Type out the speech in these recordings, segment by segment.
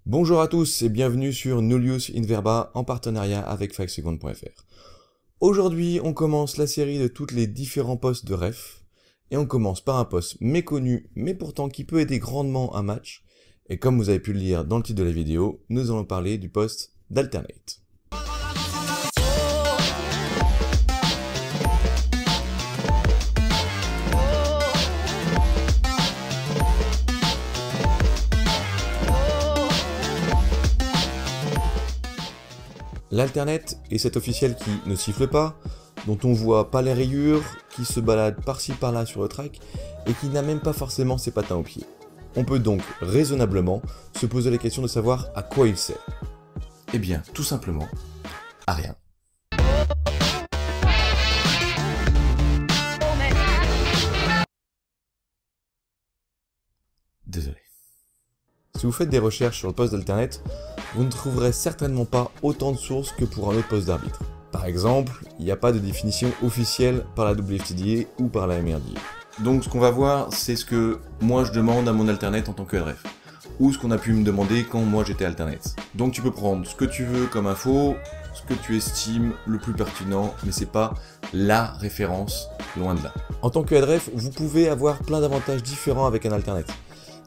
Bonjour à tous et bienvenue sur Nullius in Verba en partenariat avec 5seconds.fr. Aujourd'hui, on commence la série de toutes les différents postes de ref et on commence par un poste méconnu mais pourtant qui peut aider grandement un match. Et comme vous avez pu le lire dans le titre de la vidéo, nous allons parler du poste d'alternate. L'alternate est cet officiel qui ne siffle pas, dont on voit pas les rayures, qui se balade par-ci par-là sur le track et qui n'a même pas forcément ses patins aux pieds. On peut donc raisonnablement se poser la question de savoir à quoi il sert. Eh bien, tout simplement, à rien. Désolé. Si vous faites des recherches sur le poste d'alternate, vous ne trouverez certainement pas autant de sources que pour un autre poste d'arbitre. Par exemple, il n'y a pas de définition officielle par la WFTDA ou par la MRDA. Donc ce qu'on va voir, c'est ce que moi je demande à mon alternate en tant que LRF, ou ce qu'on a pu me demander quand moi j'étais alternate. Donc tu peux prendre ce que tu veux comme info, ce que tu estimes le plus pertinent, mais c'est pas la référence, loin de là. En tant que LRF, vous pouvez avoir plein d'avantages différents avec un alternate.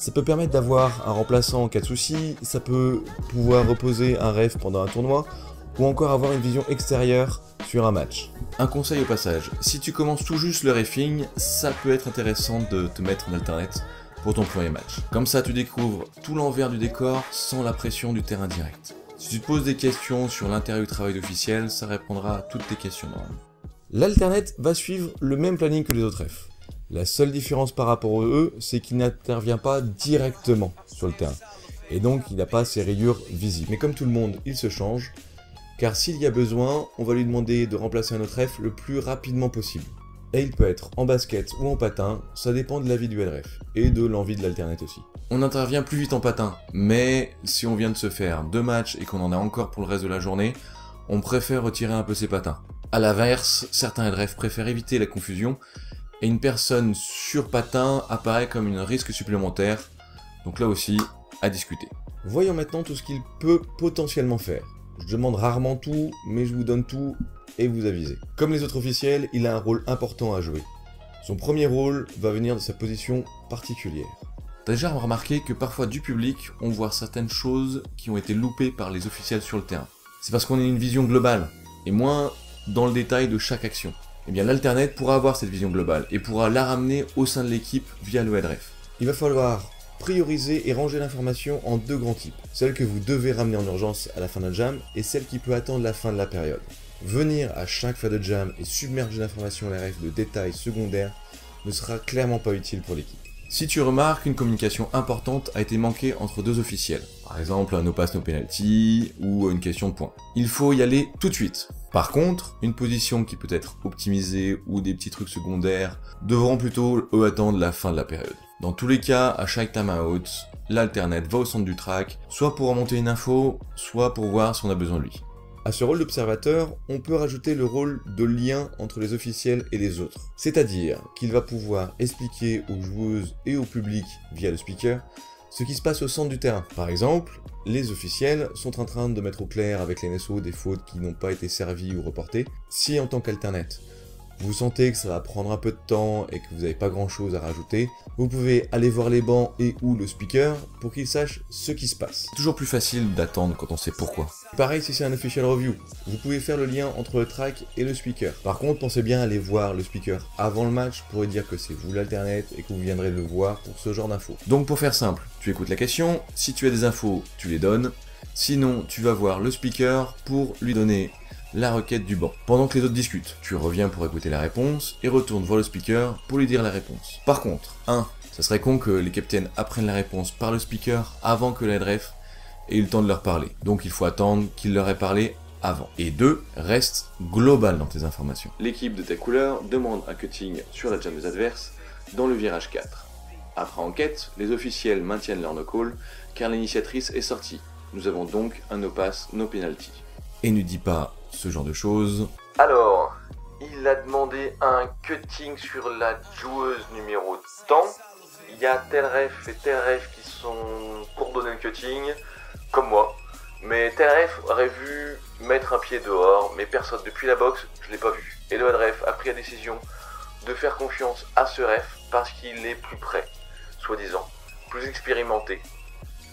Ça peut permettre d'avoir un remplaçant en cas de souci, ça peut pouvoir reposer un ref pendant un tournoi, ou encore avoir une vision extérieure sur un match. Un conseil au passage, si tu commences tout juste le refing, ça peut être intéressant de te mettre en alternate pour ton premier match. Comme ça tu découvres tout l'envers du décor sans la pression du terrain direct. Si tu te poses des questions sur l'intérêt du travail d'officiel, ça répondra à toutes tes questions normalement. L'alternate va suivre le même planning que les autres refs. La seule différence par rapport à eux, c'est qu'il n'intervient pas directement sur le terrain, et donc il n'a pas ses rayures visibles. Mais comme tout le monde, il se change, car s'il y a besoin, on va lui demander de remplacer un autre ref le plus rapidement possible. Et il peut être en basket ou en patin, ça dépend de l'avis du LRF, et de l'envie de l'alternate aussi. On intervient plus vite en patin, mais si on vient de se faire 2 matchs et qu'on en a encore pour le reste de la journée, on préfère retirer un peu ses patins. A l'inverse, certains LRF préfèrent éviter la confusion, et une personne sur patin apparaît comme un risque supplémentaire, donc là aussi, à discuter. Voyons maintenant tout ce qu'il peut potentiellement faire. Je demande rarement tout, mais je vous donne tout et vous avisez. Comme les autres officiels, il a un rôle important à jouer. Son premier rôle va venir de sa position particulière. T'as déjà remarqué que parfois du public, on voit certaines choses qui ont été loupées par les officiels sur le terrain. C'est parce qu'on a une vision globale, et moins dans le détail de chaque action. Eh bien l'alternate pourra avoir cette vision globale et pourra la ramener au sein de l'équipe via le LRF. Il va falloir prioriser et ranger l'information en 2 grands types. Celle que vous devez ramener en urgence à la fin d'un jam et celle qui peut attendre la fin de la période. Venir à chaque fin de jam et submerger l'information LRF de détails secondaires ne sera clairement pas utile pour l'équipe. Si tu remarques qu'une communication importante a été manquée entre 2 officiels, par exemple un no pass no penalty ou une question de points, il faut y aller tout de suite. Par contre, une position qui peut être optimisée ou des petits trucs secondaires devront plutôt attendre la fin de la période. Dans tous les cas, à chaque timeout, l'alternate va au centre du track, soit pour remonter une info, soit pour voir si on a besoin de lui. À ce rôle d'observateur, on peut rajouter le rôle de lien entre les officiels et les autres. C'est-à-dire qu'il va pouvoir expliquer aux joueuses et au public, via le speaker, ce qui se passe au centre du terrain. Par exemple, les officiels sont en train de mettre au clair avec les NSO des fautes qui n'ont pas été servies ou reportées. Si en tant qu'alternate, vous sentez que ça va prendre un peu de temps et que vous n'avez pas grand chose à rajouter, vous pouvez aller voir les bancs et ou le speaker pour qu'ils sachent ce qui se passe. C'est toujours plus facile d'attendre quand on sait pourquoi. Pareil si c'est un official review, vous pouvez faire le lien entre le track et le speaker. Par contre, pensez bien à aller voir le speaker avant le match pour lui dire que c'est vous l'alternate et que vous viendrez le voir pour ce genre d'infos. Donc pour faire simple, tu écoutes la question, si tu as des infos, tu les donnes, sinon tu vas voir le speaker pour lui donner la requête du banc. Pendant que les autres discutent, tu reviens pour écouter la réponse et retourne voir le speaker pour lui dire la réponse. Par contre, 1. Ça serait con que les captains apprennent la réponse par le speaker avant que l'headref ait eu le temps de leur parler. Donc il faut attendre qu'il leur ait parlé avant. Et 2. Reste global dans tes informations. L'équipe de ta couleur demande un cutting sur la jam des adverses dans le virage 4. Après enquête, les officiels maintiennent leur no-call car l'initiatrice est sortie. Nous avons donc un no-pass, no penalty. Et ne dis pas ce genre de choses. Alors, il a demandé un cutting sur la joueuse numéro tant. Il y a tel ref et tel ref qui sont pour donner le cutting. comme moi. Mais Telref aurait vu mettre un pied dehors, mais personne depuis la boxe, je l'ai pas vu. Et le headref a pris la décision de faire confiance à ce ref parce qu'il est plus prêt, soi-disant, plus expérimenté.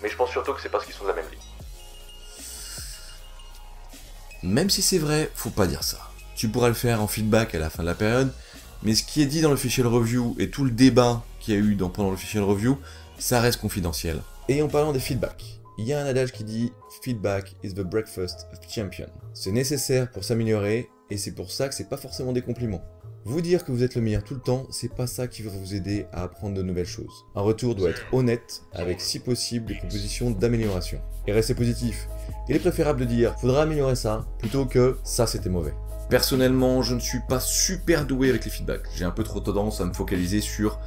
Mais je pense surtout que c'est parce qu'ils sont de la même ligue. Même si c'est vrai, faut pas dire ça. Tu pourras le faire en feedback à la fin de la période, mais ce qui est dit dans l'official review et tout le débat qu'il y a eu pendant l'official review, ça reste confidentiel. Et en parlant des feedbacks, il y a un adage qui dit « Feedback is the breakfast of champions ». C'est nécessaire pour s'améliorer, et c'est pour ça que c'est pas forcément des compliments. Vous dire que vous êtes le meilleur tout le temps, c'est pas ça qui va vous aider à apprendre de nouvelles choses. Un retour doit être honnête, avec si possible des propositions d'amélioration. Et restez positif. Il est préférable de dire « Faudra améliorer ça » plutôt que « Ça c'était mauvais ». Personnellement, je ne suis pas super doué avec les feedbacks. J'ai un peu trop tendance à me focaliser sur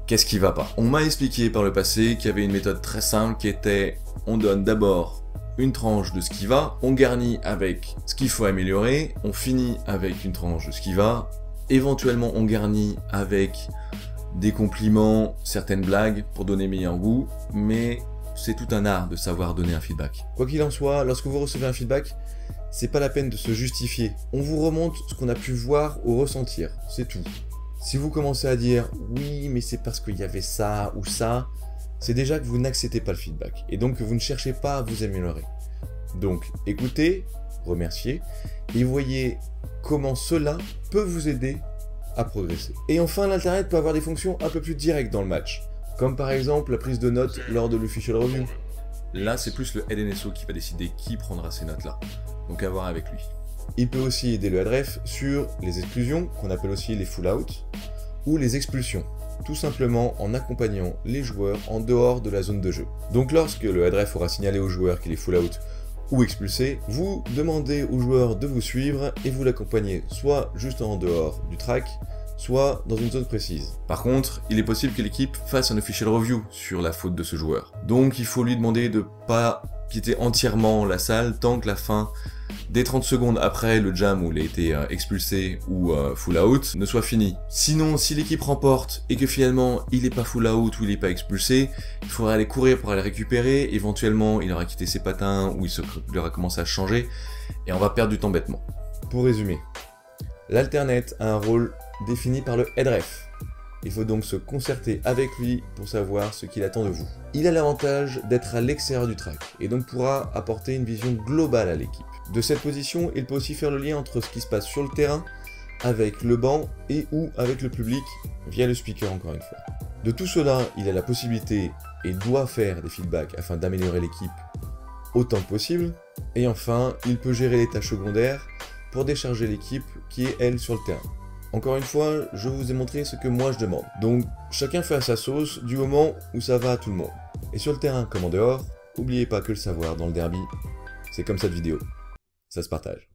qu'est-ce qui va pas. On m'a expliqué par le passé qu'il y avait une méthode très simple qui était on donne d'abord une tranche de ce qui va, on garnit avec ce qu'il faut améliorer, on finit avec une tranche de ce qui va, éventuellement on garnit avec des compliments, certaines blagues pour donner meilleur goût, mais c'est tout un art de savoir donner un feedback. Quoi qu'il en soit, lorsque vous recevez un feedback, c'est pas la peine de se justifier. On vous remonte ce qu'on a pu voir ou ressentir, c'est tout. Si vous commencez à dire « oui, mais c'est parce qu'il y avait ça ou ça », c'est déjà que vous n'acceptez pas le feedback, et donc que vous ne cherchez pas à vous améliorer. Donc écoutez, remerciez, et voyez comment cela peut vous aider à progresser. Et enfin, l'Internet peut avoir des fonctions un peu plus directes dans le match, comme par exemple la prise de notes lors de l'official review. Là, c'est plus le LNSO qui va décider qui prendra ces notes-là, donc à voir avec lui. Il peut aussi aider le headref sur les exclusions, qu'on appelle aussi les full out, ou les expulsions, tout simplement en accompagnant les joueurs en dehors de la zone de jeu. Donc lorsque le headref aura signalé au joueur qu'il est full out ou expulsé, vous demandez au joueur de vous suivre et vous l'accompagnez soit juste en dehors du track, soit dans une zone précise. Par contre, il est possible que l'équipe fasse un official review sur la faute de ce joueur. Donc il faut lui demander de pas quitter entièrement la salle tant que la fin des 30 secondes après le jam où il a été expulsé ou full out ne soit fini. Sinon, si l'équipe remporte et que finalement il n'est pas full out ou il n'est pas expulsé, il faudra aller courir pour aller récupérer, éventuellement il aura quitté ses patins ou il aura commencé à changer et on va perdre du temps bêtement. Pour résumer, l'Alternate a un rôle défini par le headref. Il faut donc se concerter avec lui pour savoir ce qu'il attend de vous. Il a l'avantage d'être à l'extérieur du track et donc pourra apporter une vision globale à l'équipe. De cette position, il peut aussi faire le lien entre ce qui se passe sur le terrain, avec le banc et ou avec le public, via le speaker encore une fois. De tout cela, il a la possibilité et doit faire des feedbacks afin d'améliorer l'équipe autant que possible. Et enfin, il peut gérer les tâches secondaires pour décharger l'équipe qui est elle sur le terrain. Encore une fois, je vous ai montré ce que moi je demande. Donc, chacun fait à sa sauce du moment où ça va à tout le monde. Et sur le terrain comme en dehors, n'oubliez pas que le savoir dans le derby, c'est comme cette vidéo. Ça se partage.